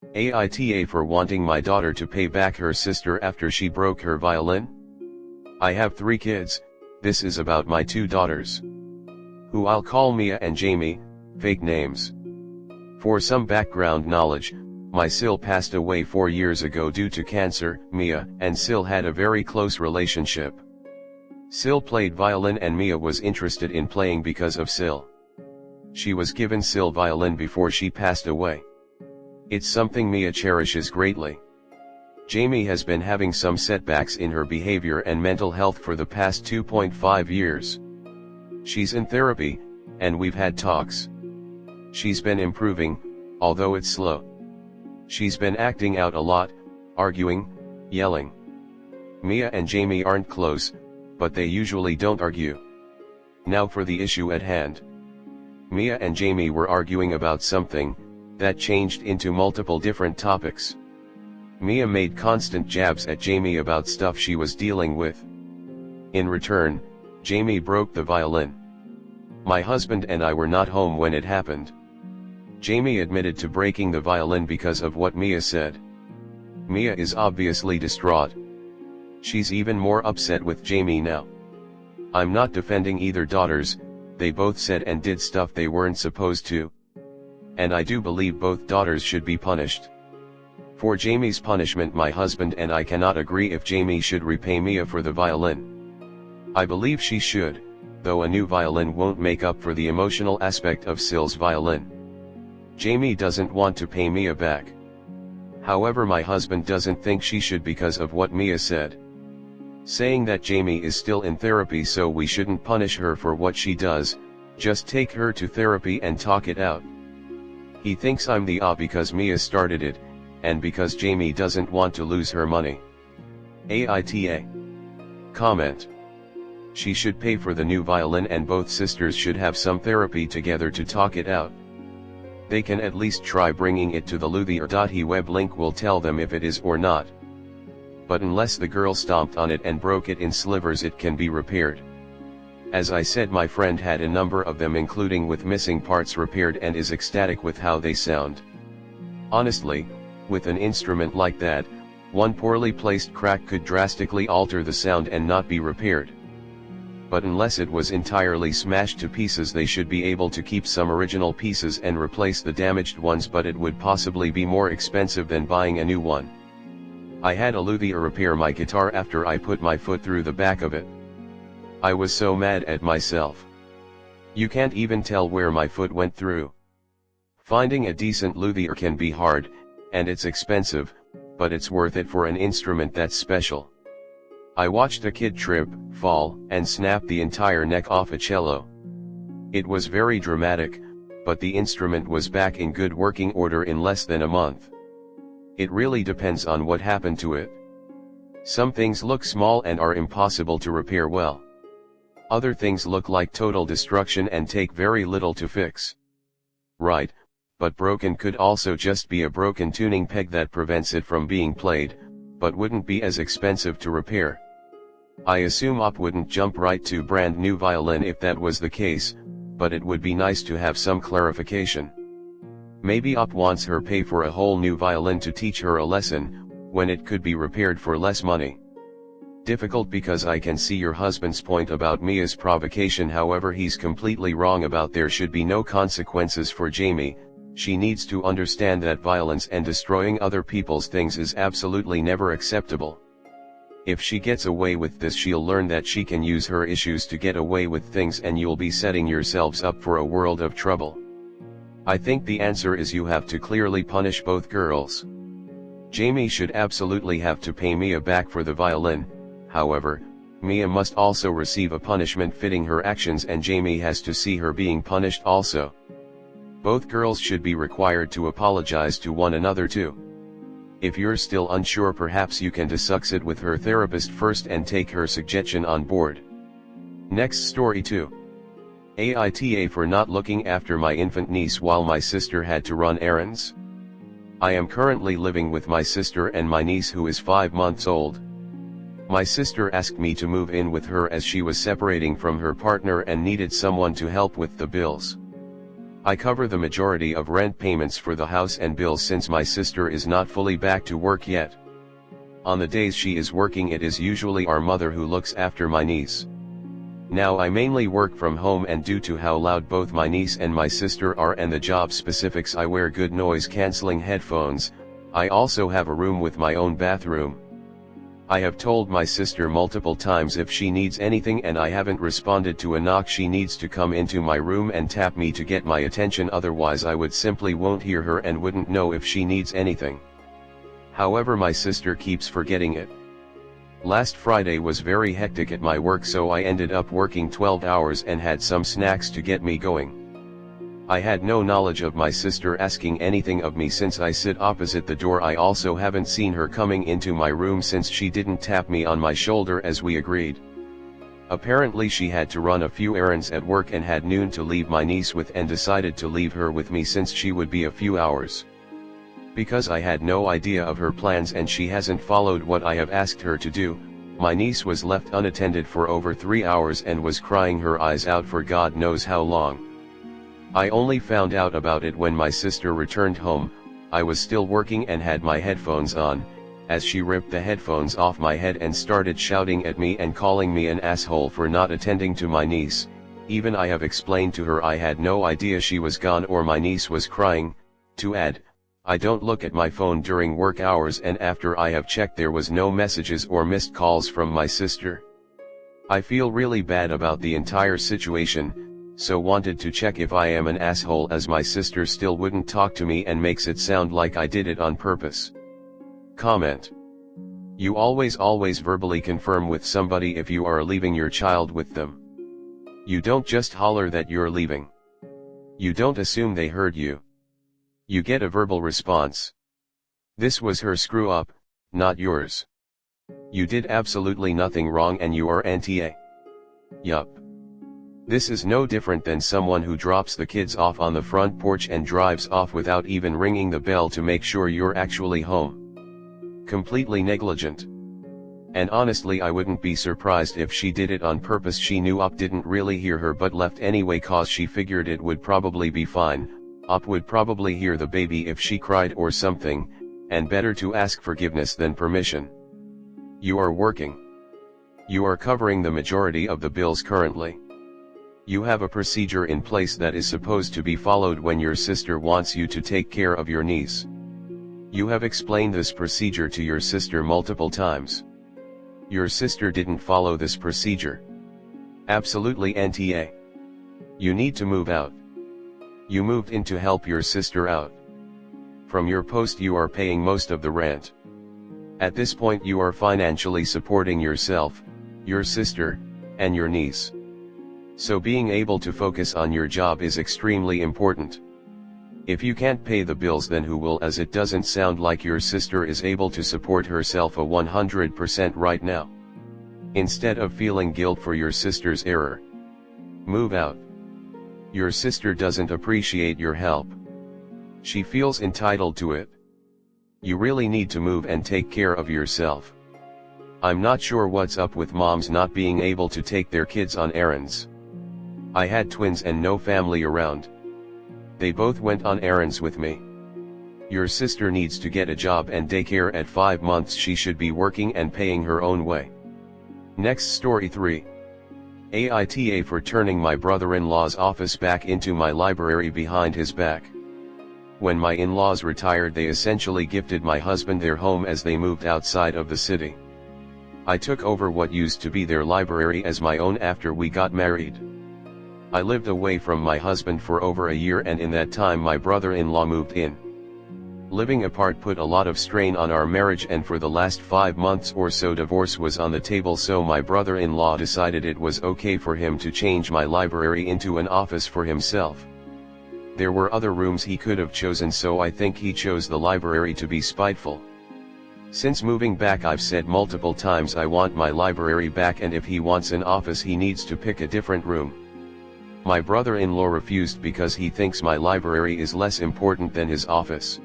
AITA for wanting my daughter to pay back her sister after she broke her violin? I have 3 kids, this is about my 2 daughters, who I'll call Mia and Jamie, fake names. For some background knowledge, my Sil passed away 4 years ago due to cancer. Mia and Sil had a very close relationship. Sil played violin and Mia was interested in playing because of Sil. She was given Sil violin before she passed away. It's something Mia cherishes greatly. Jamie has been having some setbacks in her behavior and mental health for the past 2.5 years. She's in therapy, and we've had talks. She's been improving, although it's slow. She's been acting out a lot, arguing, yelling. Mia and Jamie aren't close, but they usually don't argue. Now for the issue at hand. Mia and Jamie were arguing about something that changed into multiple different topics. Mia made constant jabs at Jamie about stuff she was dealing with. In return, Jamie broke the violin. My husband and I were not home when it happened. Jamie admitted to breaking the violin because of what Mia said. Mia is obviously distraught. She's even more upset with Jamie now. I'm not defending either daughters, they both said and did stuff they weren't supposed to. And I do believe both daughters should be punished. For Jamie's punishment, my husband and I cannot agree if Jamie should repay Mia for the violin. I believe she should, though a new violin won't make up for the emotional aspect of Sil's violin. Jamie doesn't want to pay Mia back. However, my husband doesn't think she should because of what Mia said. Saying that Jamie is still in therapy, so we shouldn't punish her for what she does, just take her to therapy and talk it out. He thinks I'm the because Mia started it, and because Jamie doesn't want to lose her money. AITA. Comment. She should pay for the new violin and both sisters should have some therapy together to talk it out. They can at least try bringing it to the luthier.he web link will tell them if it is or not. But unless the girl stomped on it and broke it in slivers, it can be repaired. As I said, my friend had a number of them, including with missing parts, repaired and is ecstatic with how they sound. Honestly, with an instrument like that, one poorly placed crack could drastically alter the sound and not be repaired. But unless it was entirely smashed to pieces, they should be able to keep some original pieces and replace the damaged ones, but it would possibly be more expensive than buying a new one. I had a luthier repair my guitar after I put my foot through the back of it. I was so mad at myself. You can't even tell where my foot went through. Finding a decent luthier can be hard, and it's expensive, but it's worth it for an instrument that's special. I watched a kid trip, fall, and snap the entire neck off a cello. It was very dramatic, but the instrument was back in good working order in less than a month. It really depends on what happened to it. Some things look small and are impossible to repair well. Other things look like total destruction and take very little to fix. Right, but broken could also just be a broken tuning peg that prevents it from being played, but wouldn't be as expensive to repair. I assume Op wouldn't jump right to brand new violin if that was the case, but it would be nice to have some clarification. Maybe Op wants her pay for a whole new violin to teach her a lesson, when it could be repaired for less money. Difficult because I can see your husband's point about Mia's provocation, however he's completely wrong about there should be no consequences for Jamie. She needs to understand that violence and destroying other people's things is absolutely never acceptable. If she gets away with this, she'll learn that she can use her issues to get away with things, and you'll be setting yourselves up for a world of trouble. I think the answer is you have to clearly punish both girls. Jamie should absolutely have to pay Mia back for the violin, however, Mia must also receive a punishment fitting her actions, and Jamie has to see her being punished also. Both girls should be required to apologize to one another too. If you're still unsure, perhaps you can discuss it with her therapist first and take her suggestion on board. Next story 2. AITA for not looking after my infant niece while my sister had to run errands. I am currently living with my sister and my niece, who is 5 months old. My sister asked me to move in with her as she was separating from her partner and needed someone to help with the bills. I cover the majority of rent payments for the house and bills since my sister is not fully back to work yet. On the days she is working, it is usually our mother who looks after my niece. Now I mainly work from home, and due to how loud both my niece and my sister are and the job specifics, I wear good noise cancelling headphones. I also have a room with my own bathroom. I have told my sister multiple times if she needs anything and I haven't responded to a knock, she needs to come into my room and tap me to get my attention, otherwise I would simply won't hear her and wouldn't know if she needs anything. However, my sister keeps forgetting it. Last Friday was very hectic at my work, so I ended up working 12 hours and had some snacks to get me going. I had no knowledge of my sister asking anything of me since I sit opposite the door. I also haven't seen her coming into my room since she didn't tap me on my shoulder as we agreed. Apparently she had to run a few errands at work and had noon to leave my niece with, and decided to leave her with me since she would be a few hours. Because I had no idea of her plans and she hasn't followed what I have asked her to do, my niece was left unattended for over 3 hours and was crying her eyes out for God knows how long. I only found out about it when my sister returned home. I was still working and had my headphones on, as she ripped the headphones off my head and started shouting at me and calling me an asshole for not attending to my niece. Even I have explained to her I had no idea she was gone or my niece was crying. To add, I don't look at my phone during work hours, and after I have checked there was no messages or missed calls from my sister. I feel really bad about the entire situation, so wanted to check if I am an asshole, as my sister still wouldn't talk to me and makes it sound like I did it on purpose. Comment: you always verbally confirm with somebody if you are leaving your child with them. You don't just holler that you're leaving. You don't assume they heard you. You get a verbal response. This was her screw up, not yours. You did absolutely nothing wrong and you are NTA. Yup. This is no different than someone who drops the kids off on the front porch and drives off without even ringing the bell to make sure you're actually home. Completely negligent. And honestly, I wouldn't be surprised if she did it on purpose. She knew Op didn't really hear her but left anyway cause she figured it would probably be fine. Op would probably hear the baby if she cried or something, and better to ask forgiveness than permission. You are working. You are covering the majority of the bills currently. You have a procedure in place that is supposed to be followed when your sister wants you to take care of your niece. You have explained this procedure to your sister multiple times. Your sister didn't follow this procedure. Absolutely NTA. You need to move out. You moved in to help your sister out. From your post you are paying most of the rent. At this point you are financially supporting yourself, your sister, and your niece. So being able to focus on your job is extremely important. If you can't pay the bills, then who will, as it doesn't sound like your sister is able to support herself 100% right now. Instead of feeling guilt for your sister's error, move out. Your sister doesn't appreciate your help. She feels entitled to it. You really need to move and take care of yourself. I'm not sure what's up with moms not being able to take their kids on errands. I had twins and no family around. They both went on errands with me. Your sister needs to get a job and daycare. At 5 months she should be working and paying her own way. Next story 3. AITA for turning my brother-in-law's office back into my library behind his back. When my in-laws retired, they essentially gifted my husband their home as they moved outside of the city. I took over what used to be their library as my own after we got married. I lived away from my husband for over a year, and in that time my brother-in-law moved in. Living apart put a lot of strain on our marriage, and for the last 5 months or so divorce was on the table, so my brother-in-law decided it was okay for him to change my library into an office for himself. There were other rooms he could have chosen, so I think he chose the library to be spiteful. Since moving back I've said multiple times I want my library back, and if he wants an office he needs to pick a different room. My brother-in-law refused because he thinks my library is less important than his office.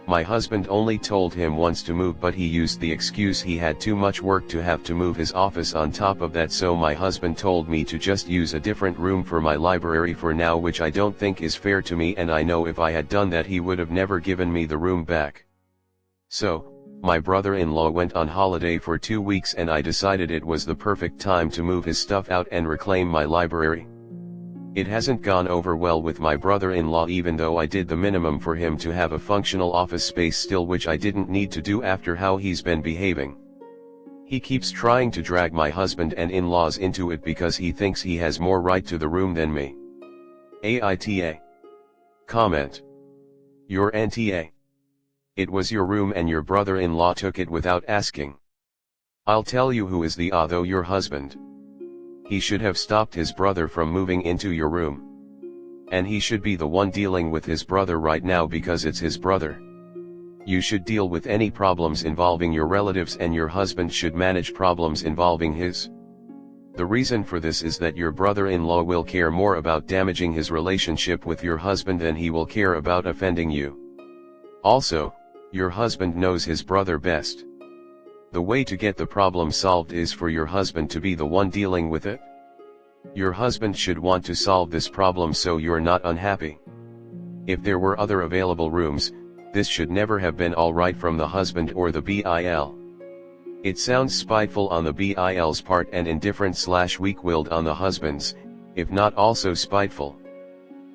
My husband only told him once to move, but he used the excuse he had too much work to have to move his office on top of that, so my husband told me to just use a different room for my library for now, which I don't think is fair to me, and I know if I had done that he would have never given me the room back. So, my brother-in-law went on holiday for 2 weeks and I decided it was the perfect time to move his stuff out and reclaim my library. It hasn't gone over well with my brother-in-law, even though I did the minimum for him to have a functional office space still, which I didn't need to do after how he's been behaving. He keeps trying to drag my husband and in-laws into it because he thinks he has more right to the room than me. AITA. Comment. Your NTA. It was your room and your brother-in-law took it without asking. I'll tell you who is the though, your husband. He should have stopped his brother from moving into your room. And he should be the one dealing with his brother right now because it's his brother. You should deal with any problems involving your relatives and your husband should manage problems involving his. The reason for this is that your brother-in-law will care more about damaging his relationship with your husband than he will care about offending you. Also, your husband knows his brother best. The way to get the problem solved is for your husband to be the one dealing with it. Your husband should want to solve this problem so you're not unhappy. If there were other available rooms, this should never have been alright from the husband or the BIL. It sounds spiteful on the BIL's part and indifferent/weak-willed on the husband's, if not also spiteful.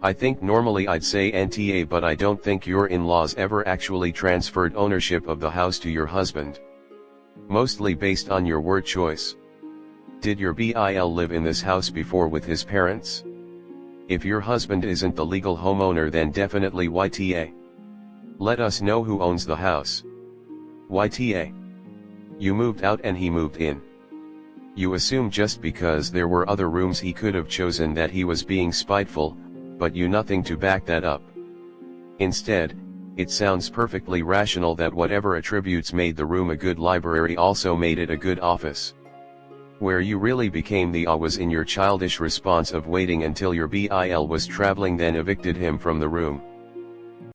I think normally I'd say NTA, but I don't think your in-laws ever actually transferred ownership of the house to your husband. Mostly based on your word choice. Did your BIL live in this house before with his parents? If your husband isn't the legal homeowner, then definitely YTA. Let us know who owns the house. YTA. You moved out and he moved in. You assume just because there were other rooms he could have chosen that he was being spiteful, but you nothing to back that up. Instead, it sounds perfectly rational that whatever attributes made the room a good library also made it a good office. Where you really became the was in your childish response of waiting until your BIL was traveling, then evicted him from the room.